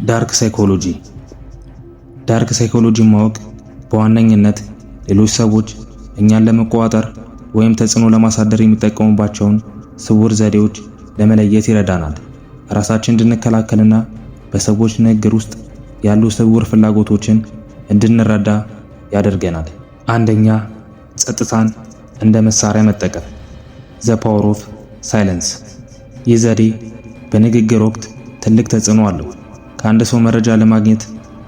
ዳርክ ሳይኮሎጂ። ዳርክ ሳይኮሎጂ ማወቅ በዋነኝነት ሌሎች ሰዎች እኛን ለመቆጣጠር ወይም ተጽዕኖ ለማሳደር የሚጠቀሙባቸውን ስውር ዘዴዎች ለመለየት ይረዳናል። ራሳችንን እንድንከላከልና በሰዎች ንግግር ውስጥ ያሉ ስውር ፍላጎቶችን እንድንረዳ ያደርገናል። አንደኛ፣ ጸጥታን እንደ መሳሪያ መጠቀም። ዘ ፓወር ኦፍ ሳይለንስ። ይህ ዘዴ በንግግር ወቅት ትልቅ ተጽዕኖ አለው። ከአንድ ሰው መረጃ ለማግኘት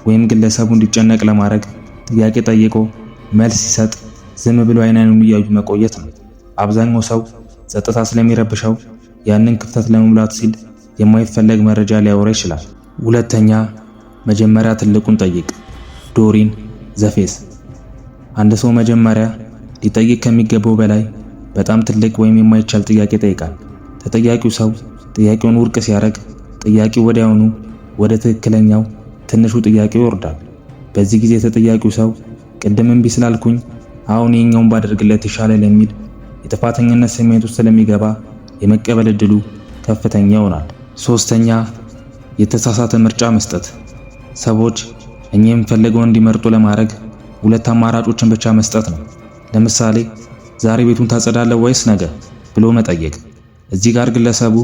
ወይም ግለሰቡ እንዲጨነቅ ለማድረግ ጥያቄ ጠይቆ መልስ ሲሰጥ ዝም ብሎ አይኑን እያዩ መቆየት ነው። አብዛኛው ሰው ጸጥታ ስለሚረብሸው ያንን ክፍተት ለመሙላት ሲል የማይፈለግ መረጃ ሊያወራ ይችላል። ሁለተኛ፣ መጀመሪያ ትልቁን ጠይቅ። ዶሪን ዘፌስ። አንድ ሰው መጀመሪያ ሊጠይቅ ከሚገባው በላይ በጣም ትልቅ ወይም የማይቻል ጥያቄ ይጠይቃል። ተጠያቂው ሰው ጥያቄውን ውድቅ ሲያደርግ ጥያቄው ወዲያውኑ ወደ ትክክለኛው ትንሹ ጥያቄ ይወርዳል። በዚህ ጊዜ ተጠያቂው ሰው ቅድም እምቢ ስላልኩኝ አሁን የኛውን ባደርግለት ይሻላል የሚል የጥፋተኝነት ስሜት ውስጥ ስለሚገባ የመቀበል እድሉ ከፍተኛ ይሆናል። ሶስተኛ፣ የተሳሳተ ምርጫ መስጠት። ሰዎች እኛ የምንፈልገውን እንዲመርጡ ለማድረግ ሁለት አማራጮችን ብቻ መስጠት ነው። ለምሳሌ ዛሬ ቤቱን ታጸዳለህ ወይስ ነገ ብሎ መጠየቅ። እዚህ ጋር ግለሰቡ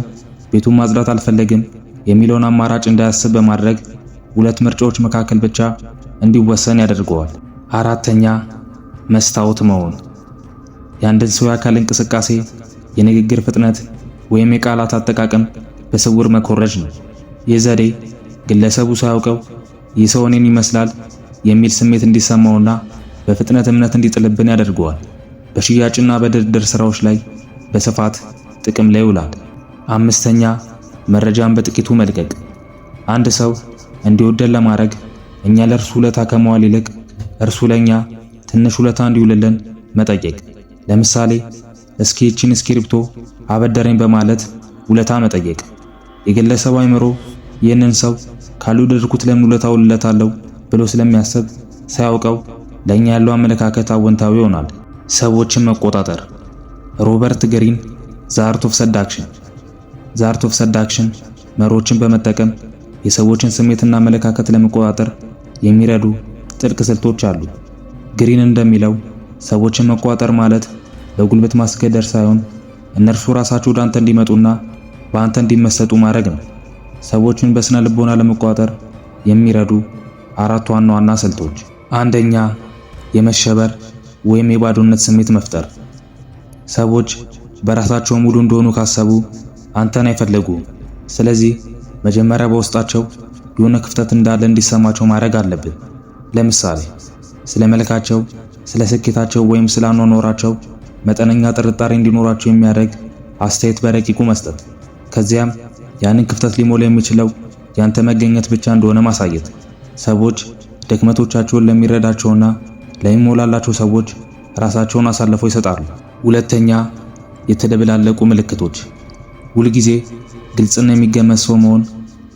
ቤቱን ማጽዳት አልፈለግም የሚለውን አማራጭ እንዳያስብ በማድረግ ሁለት ምርጫዎች መካከል ብቻ እንዲወሰን ያደርገዋል። አራተኛ፣ መስታወት መሆን። የአንድን ሰው የአካል እንቅስቃሴ፣ የንግግር ፍጥነት ወይም የቃላት አጠቃቀም በስውር መኮረጅ ነው። ይህ ዘዴ ግለሰቡ ሳያውቀው ይህ ሰው እኔን ይመስላል የሚል ስሜት እንዲሰማውና በፍጥነት እምነት እንዲጥልብን ያደርገዋል። በሽያጭና በድርድር ስራዎች ላይ በስፋት ጥቅም ላይ ይውላል። አምስተኛ፣ መረጃን በጥቂቱ መልቀቅ። አንድ ሰው እንዲወደን ለማድረግ እኛ ለእርሱ ውለታ ከመዋል ይልቅ እርሱ ለኛ ትንሽ ውለታ እንዲውልልን መጠየቅ። ለምሳሌ እስኪ ይህችን እስክሪብቶ አበደረኝ በማለት ውለታ መጠየቅ። የግለሰቡ አእምሮ ይህንን ሰው ካልወደድኩት ለምን ውለታ ውልለታለሁ ብሎ ስለሚያስብ ሳያውቀው ለኛ ያለው አመለካከት አወንታዊ ይሆናል። ሰዎችን መቆጣጠር። ሮበርት ግሪን ዘ አርት ኦፍ ሰዳክሽን። ዘ አርት ኦፍ ሰዳክሽን መሮችን በመጠቀም የሰዎችን ስሜትና አመለካከት ለመቆጣጠር የሚረዱ ጥልቅ ስልቶች አሉ። ግሪን እንደሚለው ሰዎችን መቆጣጠር ማለት በጉልበት ማስገደድ ሳይሆን እነርሱ ራሳቸው ወደ አንተ እንዲመጡና በአንተ እንዲመሰጡ ማድረግ ነው። ሰዎችን በስነ ልቦና ለመቆጣጠር የሚረዱ አራት ዋና ዋና ስልቶች። አንደኛ፣ የመሸበር ወይም የባዶነት ስሜት መፍጠር። ሰዎች በራሳቸው ሙሉ እንደሆኑ ካሰቡ አንተን አይፈልጉም። ስለዚህ መጀመሪያ በውስጣቸው የሆነ ክፍተት እንዳለ እንዲሰማቸው ማድረግ አለብን። ለምሳሌ ስለ መልካቸው፣ ስለ ስኬታቸው ወይም ስለ አኗኗራቸው መጠነኛ ጥርጣሬ እንዲኖራቸው የሚያደርግ አስተያየት በረቂቁ መስጠት። ከዚያም ያንን ክፍተት ሊሞላ የሚችለው ያንተ መገኘት ብቻ እንደሆነ ማሳየት። ሰዎች ድክመቶቻቸውን ለሚረዳቸውና ለሚሞላላቸው ሰዎች ራሳቸውን አሳልፈው ይሰጣሉ። ሁለተኛ፣ የተደበላለቁ ምልክቶች። ሁልጊዜ ግልጽና የሚገመት ሰው መሆን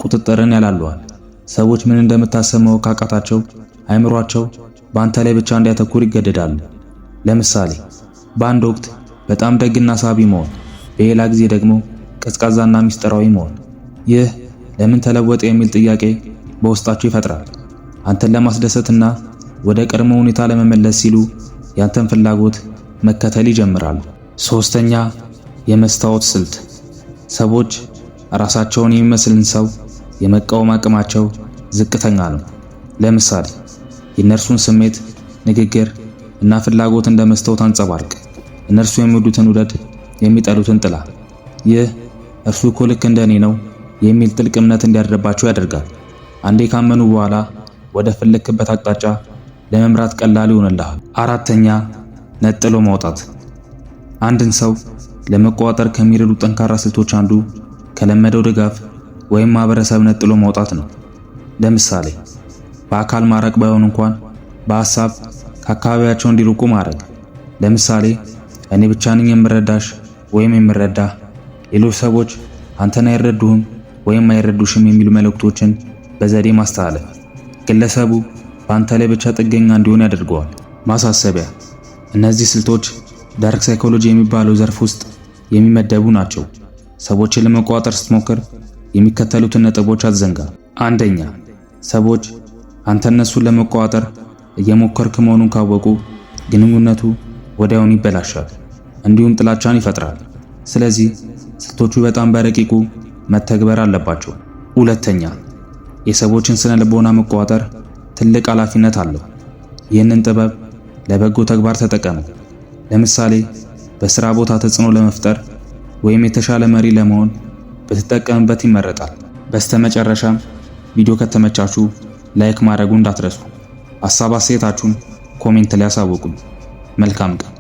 ቁጥጥርን ያላልዋል። ሰዎች ምን እንደምታሰማው ካቃታቸው አይምሯቸው በአንተ ላይ ብቻ እንዲያተኩር ይገደዳሉ። ለምሳሌ በአንድ ወቅት በጣም ደግና ሳቢ መሆን፣ በሌላ ጊዜ ደግሞ ቀዝቃዛና ሚስጥራዊ መሆን። ይህ ለምን ተለወጠ የሚል ጥያቄ በውስጣቸው ይፈጥራል። አንተን ለማስደሰትና ወደ ቀድሞ ሁኔታ ለመመለስ ሲሉ ያንተን ፍላጎት መከተል ይጀምራሉ። ሶስተኛ፣ የመስታወት ስልት። ሰዎች ራሳቸውን የሚመስልን ሰው የመቃወም አቅማቸው ዝቅተኛ ነው። ለምሳሌ የእነርሱን ስሜት፣ ንግግር እና ፍላጎት እንደ መስታወት አንጸባርቅ። እነርሱ የሚወዱትን ውደድ፣ የሚጠሉትን ጥላ። ይህ እርሱ እኮ ልክ እንደኔ ነው የሚል ጥልቅ እምነት እንዲያድርባቸው ያደርጋል። አንዴ ካመኑ በኋላ ወደ ፈለክበት አቅጣጫ ለመምራት ቀላል ይሆንልሃል። አራተኛ፣ ነጥሎ ማውጣት። አንድን ሰው ለመቆጣጠር ከሚረዱ ጠንካራ ስልቶች አንዱ ከለመደው ድጋፍ ወይም ማህበረሰብ ነጥሎ ማውጣት ነው። ለምሳሌ በአካል ማራቅ ባይሆን እንኳን በሐሳብ ከአካባቢያቸው እንዲርቁ ማድረግ። ለምሳሌ እኔ ብቻ ነኝ የምረዳሽ ወይም የምረዳ፣ ሌሎች ሰዎች አንተን አይረዱህም ወይም አይረዱሽም የሚሉ መልእክቶችን በዘዴ ማስተላለፍ። ግለሰቡ በአንተ ላይ ብቻ ጥገኛ እንዲሆን ያደርገዋል። ማሳሰቢያ፣ እነዚህ ስልቶች ዳርክ ሳይኮሎጂ የሚባለው ዘርፍ ውስጥ የሚመደቡ ናቸው። ሰዎችን ለመቆጣጠር ስትሞክር የሚከተሉትን ነጥቦች አትዘንጋ። አንደኛ፣ ሰዎች አንተ እነሱን ለመቆጣጠር እየሞከርክ መሆኑን ካወቁ ግንኙነቱ ወዲያውኑ ይበላሻል፣ እንዲሁም ጥላቻን ይፈጥራል። ስለዚህ ስልቶቹ በጣም በረቂቁ መተግበር አለባቸው። ሁለተኛ፣ የሰዎችን ስነ ልቦና መቆጣጠር ትልቅ ኃላፊነት አለው። ይህንን ጥበብ ለበጎ ተግባር ተጠቀሙ። ለምሳሌ በስራ ቦታ ተጽዕኖ ለመፍጠር ወይም የተሻለ መሪ ለመሆን ብትጠቀምበት ይመረጣል። በስተመጨረሻም ቪዲዮ ከተመቻችሁ ላይክ ማድረጉ እንዳትረሱ። ሐሳብ አስተያየታችሁን ኮሜንት ላይ አሳውቁኝ። መልካም ቀን።